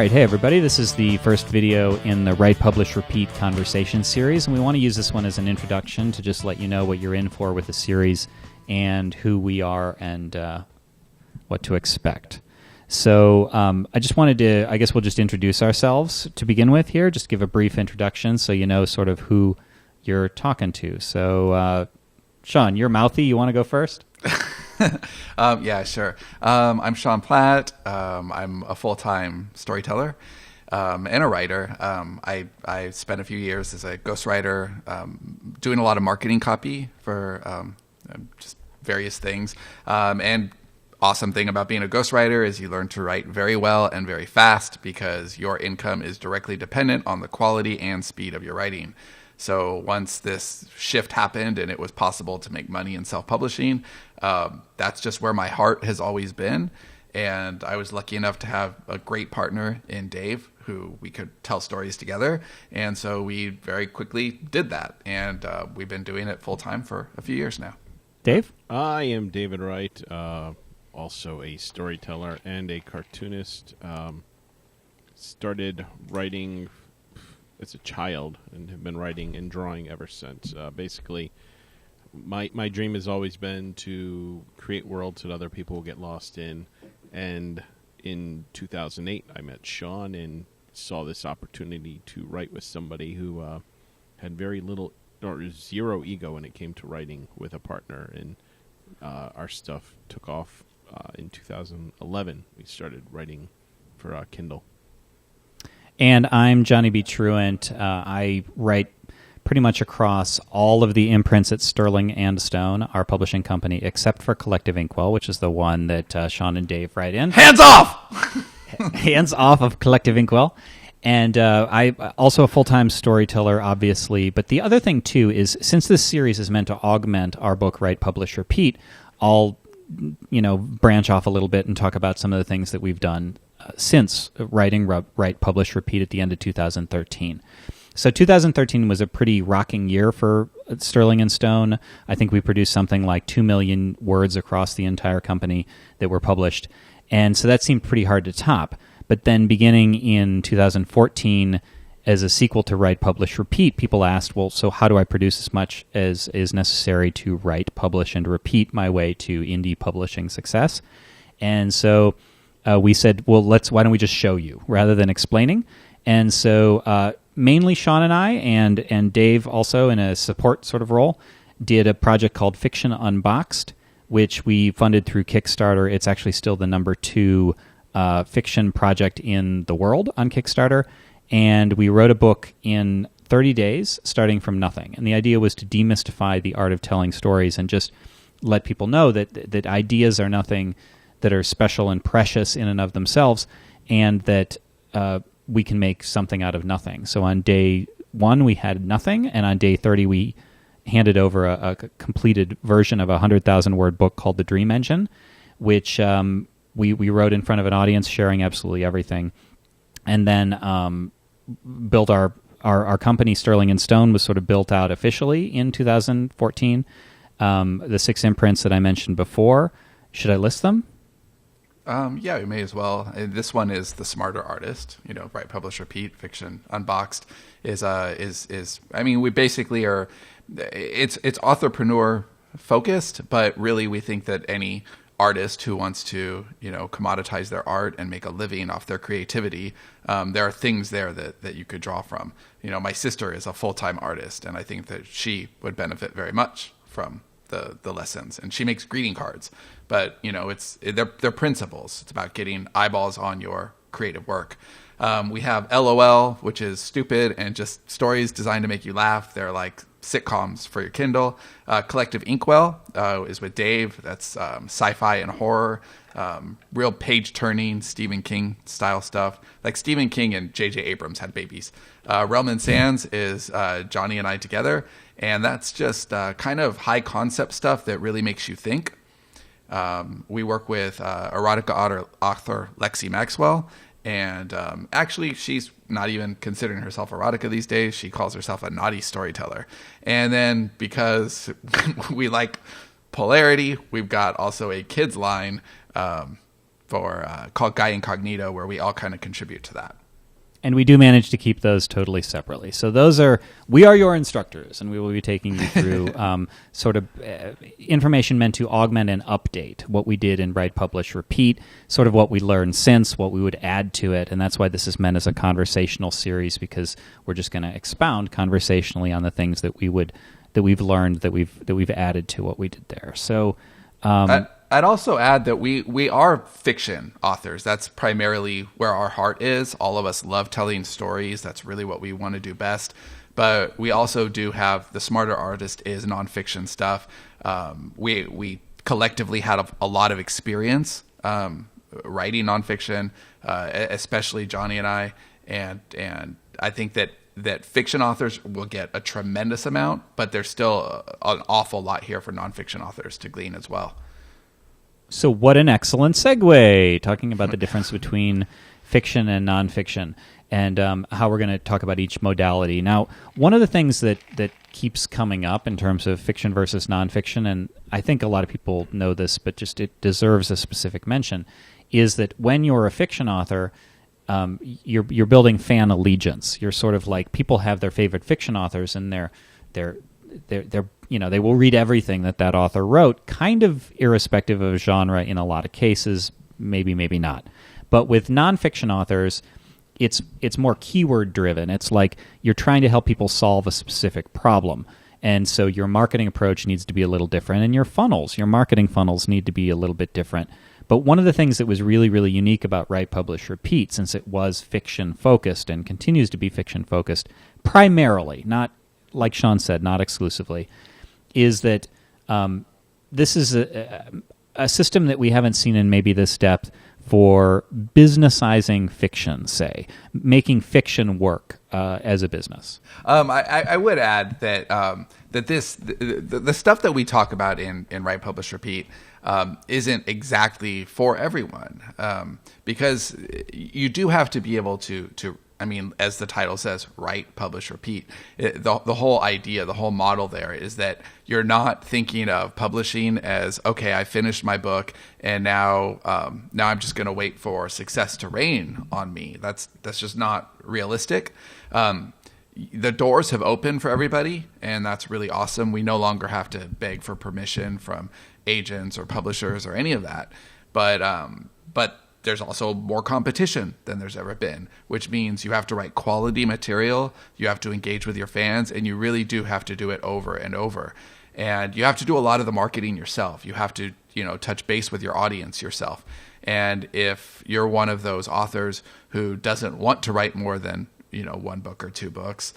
right, hey everybody, this is the first video in the Write, Publish, Repeat conversation series, and we want to use this one as an introduction to just let you know what you're in for with the series and who we are and what to expect. So I just wanted to, I guess we'll just introduce ourselves to begin with here, just give a brief introduction so you know sort of who you're talking to. So Sean, you're mouthy, you want to go first? Yeah, sure. I'm Sean Platt. I'm a full-time storyteller and a writer. I spent a few years as a ghostwriter, doing a lot of marketing copy for just various things. And awesome thing about being a ghostwriter is you learn to write very well and very fast because your income is directly dependent on the quality and speed of your writing. So once this shift happened and it was possible to make money in self-publishing, that's just where my heart has always been. And I was lucky enough to have a great partner in Dave who we could tell stories together. And so we very quickly did that. And we've been doing it full time for a few years now. Dave? I am David Wright, also a storyteller and a cartoonist. Started writing as a child and have been writing and drawing ever since. Basically, my dream has always been to create worlds that other people will get lost in. And in 2008, I met Sean and saw this opportunity to write with somebody who had very little or zero ego when it came to writing with a partner. And our stuff took off in 2011. We started writing for Kindle. And I'm Johnny B. Truant. I write pretty much across all of the imprints at Sterling and Stone, our publishing company, except for Collective Inkwell, which is the one that Sean and Dave write in. Hands off! Hands off of Collective Inkwell. And I'm also a full-time storyteller, obviously. But the other thing, too, is since this series is meant to augment our book, Write, Publish, Repeat, I'll branch off a little bit and talk about some of the things that we've done since writing Write, Publish, Repeat at the end of 2013. So 2013 was a pretty rocking year for Sterling and Stone. I think we produced something like 2 million words across the entire company that were published. And so that seemed pretty hard to top. But then beginning in 2014, as a sequel to Write, Publish, Repeat, people asked, well, so how do I produce as much as is necessary to write, publish, and repeat my way to indie publishing success? And so we said, well, why don't we just show you rather than explaining? And so mainly Sean and I, and Dave also in a support sort of role, did a project called Fiction Unboxed, which we funded through Kickstarter. It's actually still the number 2 fiction project in the world on Kickstarter. And we wrote a book in 30 days, starting from nothing. And the idea was to demystify the art of telling stories and just let people know that ideas are nothing that are special and precious in and of themselves, and that we can make something out of nothing. So on day 1, we had nothing, and on day 30, we handed over a completed version of a 100,000-word book called The Dream Engine, which we wrote in front of an audience, sharing absolutely everything. And then built our company, Sterling and Stone, was sort of built out officially in 2014. The 6 imprints that I mentioned before, should I list them? Yeah, we may as well. This one is The Smarter Artist. Write, Publish, Repeat, Fiction Unboxed is. I mean, we basically are. It's authorpreneur focused, but really we think that any artist who wants to commoditize their art and make a living off their creativity, there are things there that you could draw from. My sister is a full-time artist, and I think that she would benefit very much from the lessons, and she makes greeting cards, but they're principles. It's about getting eyeballs on your creative work. We have LOL, which is stupid and just stories designed to make you laugh. They're like sitcoms for your Kindle. Collective Inkwell is with Dave. That's sci-fi and horror, real page-turning Stephen King style stuff. Like Stephen King and J.J. Abrams had babies. Realm and Sands is Johnny and I together, and that's just kind of high-concept stuff that really makes you think. We work with erotica author Lexi Maxwell, and actually she's not even considering herself erotica these days. She calls herself a naughty storyteller. And then because we like polarity, we've got also a kids line called Guy Incognito, where we all kind of contribute to that. And we do manage to keep those totally separately. So we are your instructors, and we will be taking you through information meant to augment and update what we did in Write, Publish, Repeat, sort of what we learned since, what we would add to it. And that's why this is meant as a conversational series, because we're just going to expound conversationally on the things that we've learned, that we've added to what we did there. So I'd also add that we are fiction authors. That's primarily where our heart is. All of us love telling stories. That's really what we want to do best. But we also do have the Smarter Artist is nonfiction stuff. We collectively had a lot of experience writing nonfiction, especially Johnny and I. And I think that fiction authors will get a tremendous amount, but there's still an awful lot here for nonfiction authors to glean as well. So what an excellent segue, talking about the difference between fiction and nonfiction, and how we're going to talk about each modality. Now, one of the things that keeps coming up in terms of fiction versus nonfiction, and I think a lot of people know this, but just it deserves a specific mention, is that when you're a fiction author, you're building fan allegiance. You're sort of like, people have their favorite fiction authors, and they're they will read everything that author wrote, kind of irrespective of genre in a lot of cases, maybe not. But with nonfiction authors, it's more keyword driven. It's like you're trying to help people solve a specific problem. And so your marketing approach needs to be a little different, and your marketing funnels need to be a little bit different. But one of the things that was really, really unique about Write, Publish, Repeat, since it was fiction-focused and continues to be fiction-focused, primarily, not, like Sean said, not exclusively, is that this is a system that we haven't seen in maybe this depth for businessizing fiction, say, making fiction work as a business. I would add that the stuff that we talk about in Write, Publish, Repeat isn't exactly for everyone, because you do have to be able to I mean, as the title says, write, publish, repeat. The whole idea, the whole model there is that you're not thinking of publishing as, okay, I finished my book and now I'm just going to wait for success to rain on me. That's just not realistic. The doors have opened for everybody, and that's really awesome. We no longer have to beg for permission from agents or publishers or any of that. But there's also more competition than there's ever been, which means you have to write quality material, you have to engage with your fans, and you really do have to do it over and over. And you have to do a lot of the marketing yourself. You have to, touch base with your audience yourself. And if you're one of those authors who doesn't want to write more than, one book or two books,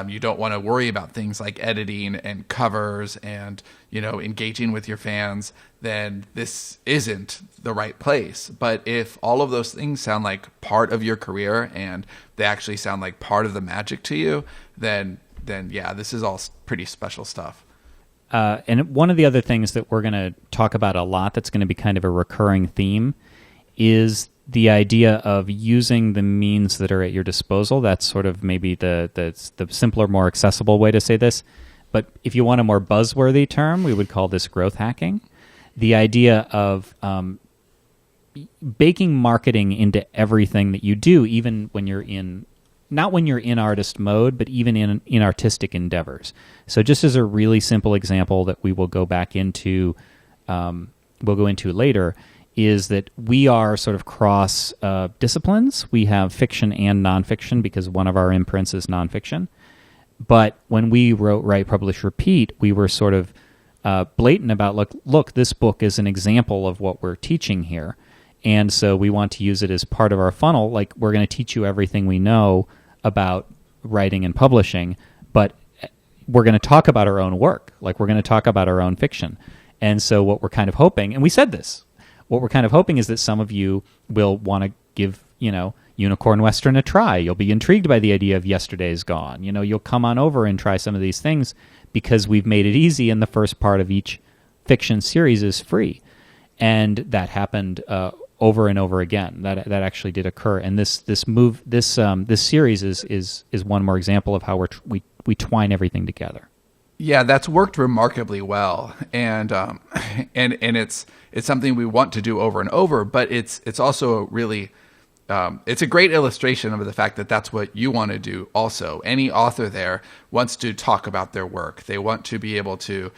you don't want to worry about things like editing and covers and, engaging with your fans, then this isn't the right place. But if all of those things sound like part of your career and they actually sound like part of the magic to you, then yeah, this is all pretty special stuff. And one of the other things that we're going to talk about a lot that's going to be kind of a recurring theme is the idea of using the means that are at your disposal. That's sort of maybe the simpler, more accessible way to say this. But if you want a more buzzworthy term, we would call this growth hacking. The idea of baking marketing into everything that you do, even when you're not when you're in artist mode, but even in artistic endeavors. So just as a really simple example that we will go back into, we'll go into later, is that we are sort of cross disciplines. We have fiction and nonfiction because one of our imprints is nonfiction. But when we wrote Write, Publish, Repeat, we were sort of blatant about, look, this book is an example of what we're teaching here. And so we want to use it as part of our funnel. Like, we're going to teach you everything we know about writing and publishing, but we're going to talk about our own work. Like, we're going to talk about our own fiction. And so what we're kind of hoping, and we said this, what we're kind of hoping is that some of you will want to give, Unicorn Western a try. You'll be intrigued by the idea of Yesterday's Gone. You'll come on over and try some of these things because we've made it easy, and the first part of each fiction series is free. And that happened over and over again. That actually did occur. And this series is one more example of how we twine everything together. Yeah, that's worked remarkably well, and it's something we want to do over and over. But it's also really it's a great illustration of the fact that that's what you want to do. Also, any author there wants to talk about their work. They want to be able to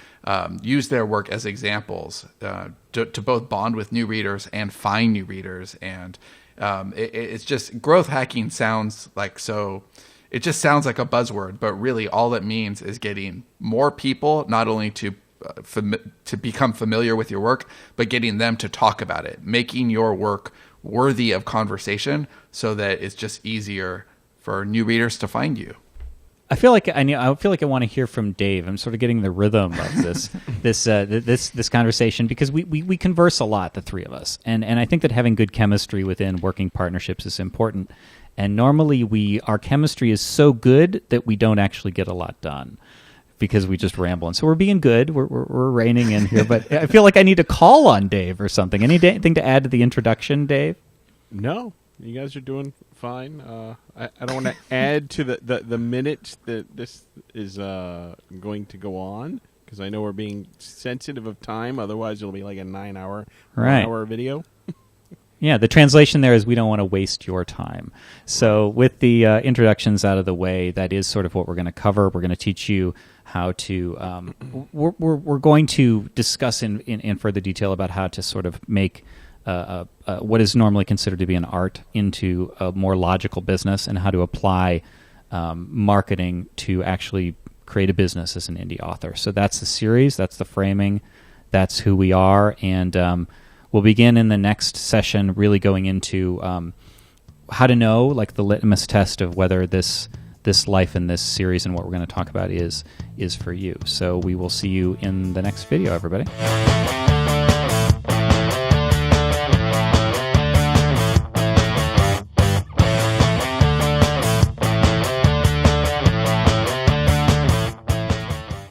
use their work as examples to both bond with new readers and find new readers. And it's just growth hacking sounds like so. It just sounds like a buzzword, but really all it means is getting more people not only to become familiar with your work, but getting them to talk about it, making your work worthy of conversation so that it's just easier for new readers to find you. I feel like I want to hear from Dave. I'm sort of getting the rhythm of this conversation because we converse a lot, the three of us, and I think that having good chemistry within working partnerships is important. And normally our chemistry is so good that we don't actually get a lot done because we just ramble. And so we're being good. We're reining in here. But I feel like I need to call on Dave or something. Anything to add to the introduction, Dave? No, you guys are doing fine. I don't want to add to the minute that this is going to go on because I know we're being sensitive of time. Otherwise, it'll be like a 9-hour video. Yeah, the translation there is we don't want to waste your time. So with the introductions out of the way, that is sort of what we're going to cover. We're going to teach you how to we're going to discuss in further detail about how to sort of make what is normally considered to be an art into a more logical business and how to apply marketing to actually create a business as an indie author. So that's the series, that's the framing, that's who we are, and we'll begin in the next session really going into how to know, like the litmus test of whether this life in this series and what we're going to talk about is for you. So we will see you in the next video, everybody.